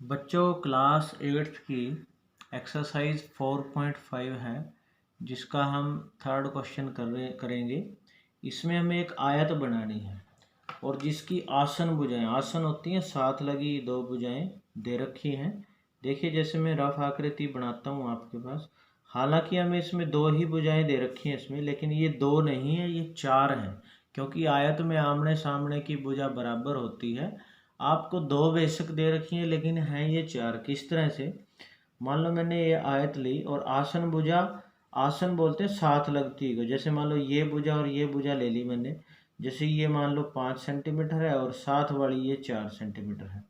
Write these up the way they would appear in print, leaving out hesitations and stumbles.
बच्चों class 8th की exercise 4.5 है जिसका हम थर्ड क्वेश्चन करेंगे। इसमें हमें एक आयत बनानी है और जिसकी आसन भुजाएं आसन होती हैं साथ लगी दो भुजाएं दे रखी हैं। देखिए जैसे मैं रफ आकृति बनाता हूँ आपके पास। हालांकि हमें इसमें दो ही भुजाएं दे रखी हैं इसमें, लेकिन ये दो नहीं है, ये चार हैं, क्योंकि आयत में आमने सामने की भुजा बराबर होती है। आपको दो बेशक दे रखी है लेकिन हैं ये चार। किस तरह से, मान लो मैंने ये आयत ली और आसन भुजा, आसन बोलते हैं साथ लगती है। जैसे मान लो ये भुजा और ये भुजा ले ली मैंने, जैसे ये मान लो 5 सेंटीमीटर है और साथ वाली ये 4 सेंटीमीटर है।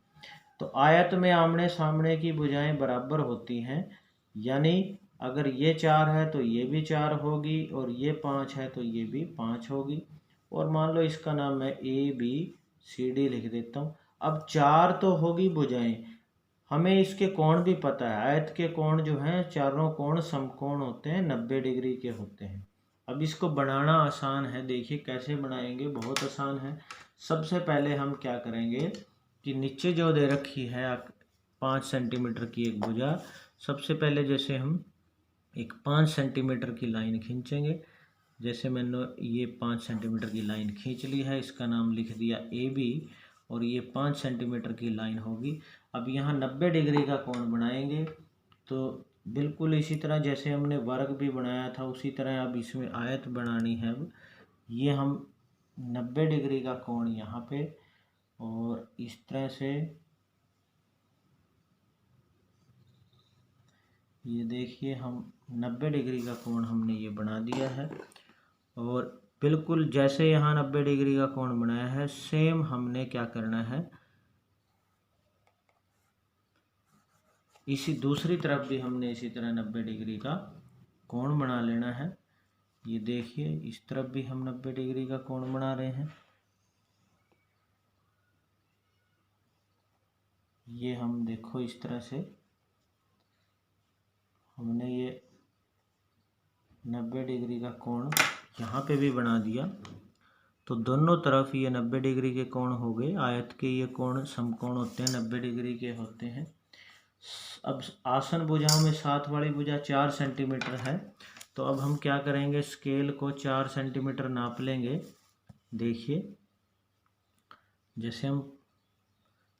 तो आयत में आमने सामने की भुजाएं बराबर होती हैं, यानी अगर ये 4 है तो ये भी 4 होगी और ये 5 है तो ये भी 5 होगी। और मान लो इसका नाम मैं ABCD लिख देता हूँ। अब 4 तो होगी भुजाएं, हमें इसके कोण भी पता है। आयत के कोण जो हैं, चारों कोण समकोण होते हैं, 90 डिग्री के होते हैं। अब इसको बनाना आसान है, देखिए कैसे बनाएंगे, बहुत आसान है। सबसे पहले हम क्या करेंगे कि नीचे जो दे रखी है 5 सेंटीमीटर की एक भुजा, सबसे पहले जैसे हम एक 5 सेंटीमीटर की लाइन खींचेंगे। जैसे मैंने ये 5 सेंटीमीटर की लाइन खींच ली है, इसका नाम लिख दिया AB और ये 5 सेंटीमीटर की लाइन होगी। अब यहाँ 90 डिग्री का कोण बनाएंगे, तो बिल्कुल इसी तरह जैसे हमने वर्ग भी बनाया था उसी तरह अब इसमें आयत बनानी है। अब ये हम 90 डिग्री का कोण यहाँ पे, और इस तरह से ये देखिए हम 90 डिग्री का कोण हमने ये बना दिया है। और बिल्कुल जैसे यहाँ 90 डिग्री का कोण बनाया है, सेम हमने क्या करना है, इसी दूसरी तरफ भी हमने इसी तरह 90 डिग्री का कोण बना लेना है। ये देखिए इस तरफ भी हम 90 डिग्री का कोण बना रहे हैं। ये हम देखो इस तरह से हमने ये 90 डिग्री का कोण यहाँ पे भी बना दिया। तो दोनों तरफ ये 90 डिग्री के कोण हो गए। आयत के ये कोण समकोण होते हैं, 90 डिग्री के होते हैं। अब आसन भुजाओं में साथ वाली भुजा 4 सेंटीमीटर है, तो अब हम क्या करेंगे, स्केल को 4 सेंटीमीटर नाप लेंगे। देखिए जैसे हम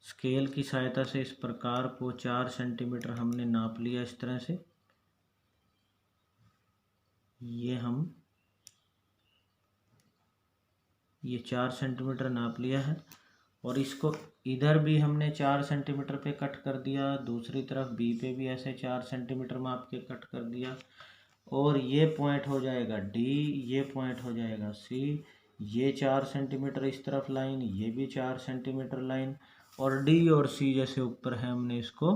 स्केल की सहायता से इस प्रकार को 4 सेंटीमीटर हमने नाप लिया इस तरह से। ये 4 सेंटीमीटर नाप लिया है और इसको इधर भी हमने 4 सेंटीमीटर पे कट कर दिया, दूसरी तरफ B पे भी ऐसे 4 सेंटीमीटर माप के कट कर दिया। और ये पॉइंट हो जाएगा D, ये पॉइंट हो जाएगा C, ये 4 सेंटीमीटर इस तरफ लाइन, ये भी 4 सेंटीमीटर लाइन, और D और C जैसे ऊपर है हमने इसको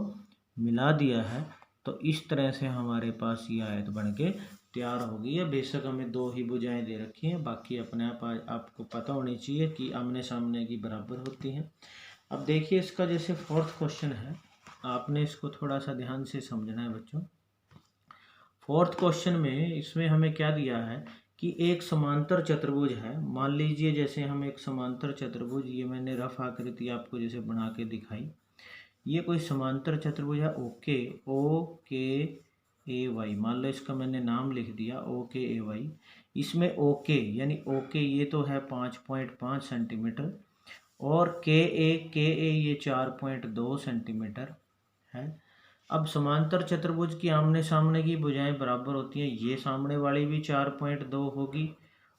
मिला दिया है। तो इस तरह से हमारे पास ये आयत बन के तैयार होगी है। बेशक हमें दो ही भुजाएं दे रखी हैं, बाकी अपने आप आपको पता होनी चाहिए कि आमने सामने की बराबर होती हैं। अब देखिए इसका जैसे फोर्थ क्वेश्चन है, आपने इसको थोड़ा सा ध्यान से समझना है बच्चों। फोर्थ क्वेश्चन में इसमें हमें क्या दिया है कि एक समांतर चतुर्भुज है। मान लीजिए जैसे हम एक समांतर चतुर्भुज, ये मैंने रफ आकृति आपको जैसे बना के दिखाई, ये कोई समांतर चतुर्भुज है OKAY। मान लो इसका मैंने नाम लिख दिया OKAY। इसमें OK यानी OK ये तो है 5.5 सेंटीमीटर और KA ये 4.2 सेंटीमीटर है। अब समांतर चतुर्भुज की आमने सामने की भुजाएं बराबर होती हैं। ये सामने वाली भी 4.2 होगी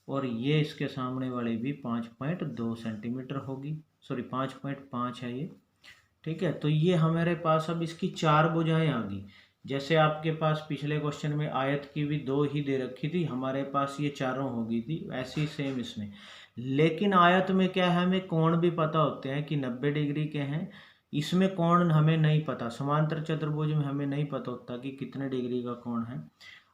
और ये इसके सामने वाली भी 5.2 सेंटीमीटर होगी, सॉरी 5.5 है ये, ठीक है। तो ये हमारे पास अब इसकी 4 भुजाएं आ गई। जैसे आपके पास पिछले क्वेश्चन में आयत की भी 2 ही दे रखी थी, हमारे पास ये चारों हो गई थी, ऐसी सेम इसमें। लेकिन आयत में क्या है, हमें कोण भी पता होते हैं कि 90 डिग्री के हैं। इसमें कोण हमें नहीं पता, समांतर चतुर्भुज में हमें नहीं पता होता कि कितने डिग्री का कोण है।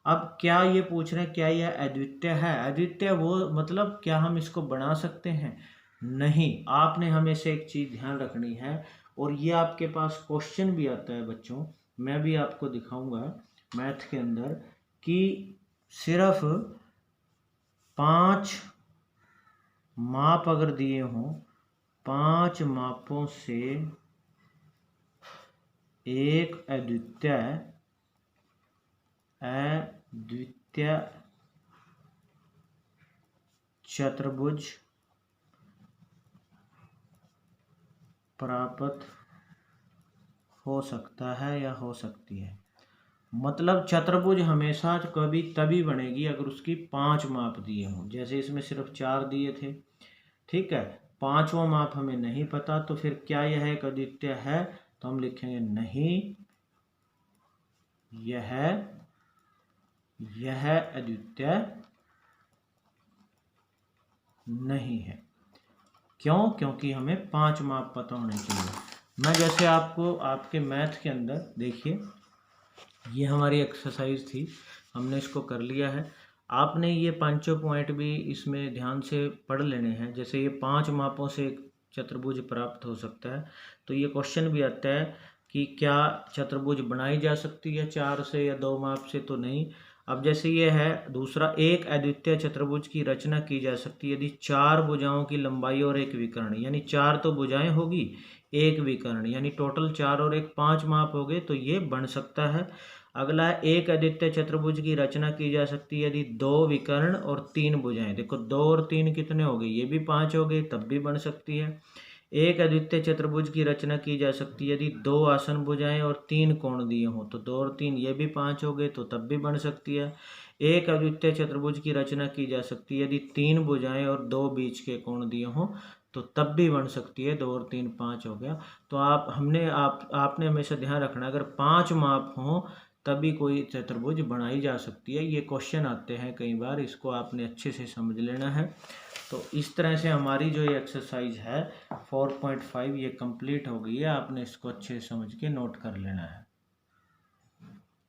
अब क्या ये पूछ रहे हैं, क्या यह अद्वितीय है? अद्वितीय वो मतलब क्या हम इसको बना सकते हैं? नहीं। आपने हमेशा एक चीज ध्यान रखनी है, और ये आपके पास क्वेश्चन भी आता है बच्चों, मैं भी आपको दिखाऊंगा मैथ के अंदर, कि सिर्फ 5 माप अगर दिए हों, 5 मापों से एक अद्वितीय चतुर्भुज प्राप्त हो सकता है या हो सकती है। मतलब चतुर्भुज हमेशा कभी तभी बनेगी अगर उसकी 5 माप दिए हों। जैसे इसमें सिर्फ 4 दिए थे, ठीक है, 5वां माप हमें नहीं पता, तो फिर क्या यह एक अद्वितीय है? तो हम लिखेंगे नहीं, यह अद्वितीय नहीं है। क्यों? क्योंकि हमें 5 माप पता होने चाहिए। मैं जैसे आपको आपके मैथ के अंदर देखिए, ये हमारी एक्सरसाइज थी, हमने इसको कर लिया है। आपने ये पांचों पॉइंट भी इसमें ध्यान से पढ़ लेने हैं। जैसे ये 5 मापों से एक चतुर्भुज प्राप्त हो सकता है, तो ये क्वेश्चन भी आता है कि क्या चतुर्भुज बनाई जा सकती है 4 से या 2 माप से? तो नहीं। अब जैसे ये है दूसरा, एक अद्वितीय चतुर्भुज की रचना की जा सकती है यदि 4 भुजाओं की लंबाई और एक विकर्ण, यानी 4 तो भुजाएं होगी, एक विकर्ण, यानी टोटल 4 और 1 5 माप हो गए, तो ये बन सकता है। अगला है एक अद्वितीय चतुर्भुज की रचना की जा सकती है यदि 2 विकर्ण और 3 भुजाएं। देखो 2 और 3 कितने हो गए? ये भी 5 हो गए, तब भी बन सकती है। एक अद्वितीय चतुर्भुज की रचना की जा सकती है यदि 2 आसन भुजाएं और 3 कोण दिए हों, तो 2 और 3 ये भी 5 हो गए, तो तब भी बन सकती है। एक अद्वितीय चतुर्भुज की रचना की जा सकती है यदि 3 भुजाएं और 2 बीच के कोण दिए हों, तो तब भी बन सकती है। 2 और 3 5 हो गया। तो आपने हमेशा ध्यान रखना, अगर 5 माप हों तभी कोई चतुर्भुज बनाई जा सकती है। ये क्वेश्चन आते हैं कई बार, इसको आपने अच्छे से समझ लेना है। तो इस तरह से हमारी जो ये एक्सरसाइज है 4.5 ये कंप्लीट हो गई है। आपने इसको अच्छे से समझ के नोट कर लेना है।